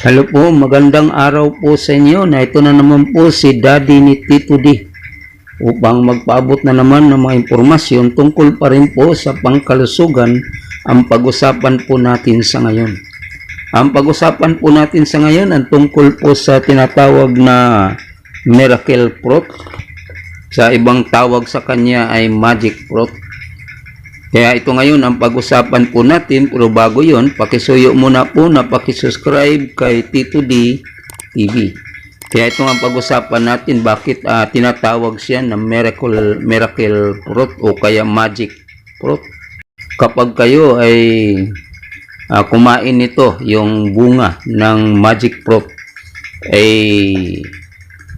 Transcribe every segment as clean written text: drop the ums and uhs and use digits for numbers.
Hello po, magandang araw po sa inyo. Na ito na naman po si Daddy ni Tito D upang magpaabot na naman ng mga impormasyon tungkol pa rin po sa pangkalusugan ang pag-usapan po natin sa ngayon. Ang pag-usapan po natin sa ngayon ang tungkol po sa tinatawag na miracle fruit. Sa ibang tawag sa kanya ay magic fruit. Kaya ito ngayon ang pag-usapan po natin, pero bago yon, pakisuyo muna po na pakisubscribe kay Tito D TV. Kaya ito ang pag-usapan natin, bakit tinatawag siya na miracle fruit o kaya magic fruit. Kapag kayo ay kumain nito, yung bunga ng magic fruit, ay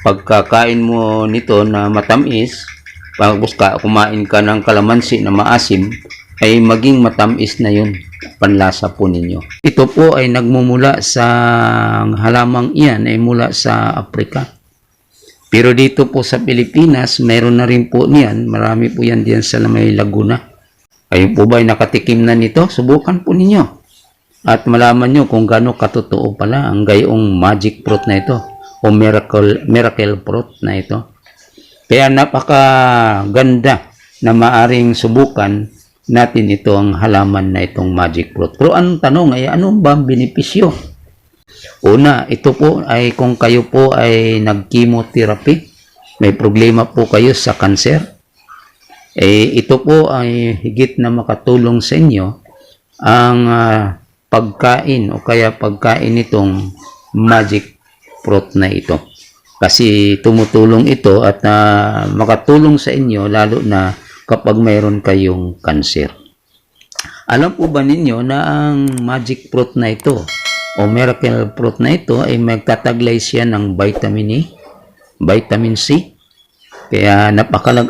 pagkakain mo nito na matamis, pag kumain ka ng kalamansi na maasim, ay maging matamis na yun, panlasa po ninyo. Ito po ay nagmumula sa halamang iyan ay mula sa Afrika. Pero dito po sa Pilipinas, mayroon na rin po niyan. Marami po yan diyan sa may Laguna. Kayo po ba ay nakatikim na nito? Subukan po ninyo. At malaman nyo kung gaano katotoo pala ang gayong magic fruit na ito o miracle fruit na ito. Kaya napakaganda na maaring subukan natin ito ang halaman na itong magic fruit. Pero ang tanong ay ano ba ang benepisyo? Una, ito po ay kung kayo po ay nag-chemotherapy, may problema po kayo sa cancer, ito po ay higit na makatulong sa inyo ang pagkain o kaya pagkain nitong magic fruit na ito. Kasi tumutulong ito at makatulong sa inyo lalo na kapag mayroon kayong cancer. Alam po ba ninyo na ang magic fruit na ito o miracle fruit na ito ay magtataglay siya ng vitamin E, vitamin C. Kaya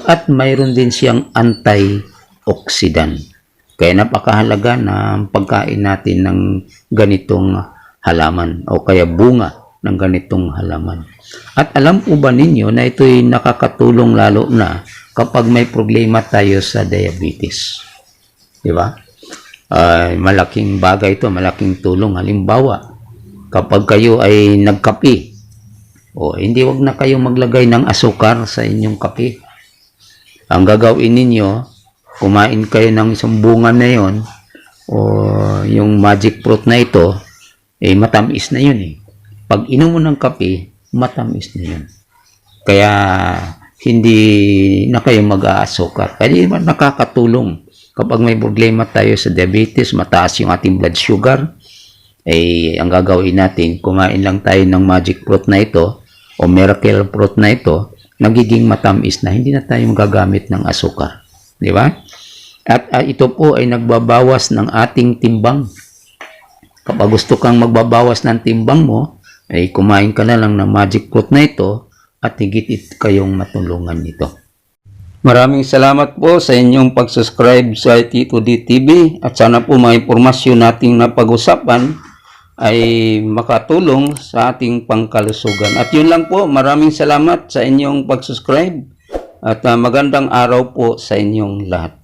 at mayroon din siyang antioxidant. Kaya napakahalaga na pagkain natin ng ganitong halaman o kaya bunga ng ganitong halaman. At alam po ba ninyo na ito'y nakakatulong lalo na kapag may problema tayo sa diabetes. Di ba? Malaking bagay ito, malaking tulong. Halimbawa, kapag kayo ay nagkape, hindi wag na kayo maglagay ng asukar sa inyong kape. Ang gagawin ninyo, kumain kayo ng isang bunga na yon o yung magic fruit na ito, matamis na yun eh. Pag inom mo ng kape, matamis na yun. Kaya hindi na kayo mag-aasukar. Kaya nakakatulong kapag may problema tayo sa diabetes, mataas yung ating blood sugar, ang gagawin natin, kumain lang tayo ng magic fruit na ito o miracle fruit na ito, nagiging matamis na, hindi na tayo magagamit ng asukar. Di ba? At ito po ay nagbabawas ng ating timbang. Kapag gusto kang magbabawas ng timbang mo, kumain ka na lang ng magic fruit na ito at higit kayong matulungan nito. Maraming salamat po sa inyong pag-subscribe sa Tito D TV at sana po mga impormasyon nating napag-usapan ay makatulong sa ating pangkalusugan. At yun lang po, maraming salamat sa inyong pag-subscribe at magandang araw po sa inyong lahat.